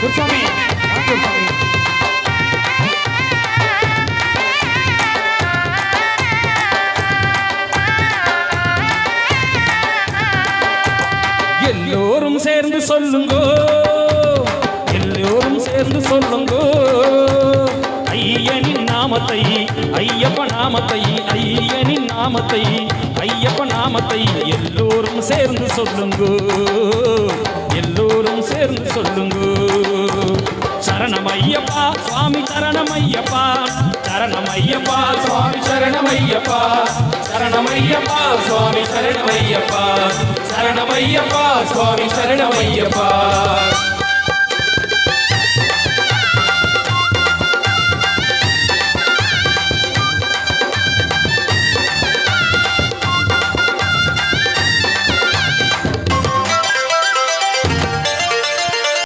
குருசாமி குருசாமி எல்லோரும் சேர்ந்து சொல்லுங்கோ, எல்லோரும் சேர்ந்து சொல்லுங்கோ, ஐயனின் நாமத்தை, ஐயப்ப நாமத்தை, ஐயனின் நாமத்தை, ஐயப்ப நாமத்தை எல்லோரும் சேர்ந்து சொல்லுங்கோ, எல்லோரும் சேர்ந்து சொல்லுங்கோ. சரணம் ஐயப்பா சுவாமி சரணம் ஐயப்பா, சரணம் ஐயப்பா சுவாமி சரணம் ஐயப்பா, சரணம் ஐயப்பா சுவாமி சரணம் ஐயப்பா, சரணம் ஐயப்பா சுவாமி சரணம் ஐயப்பா.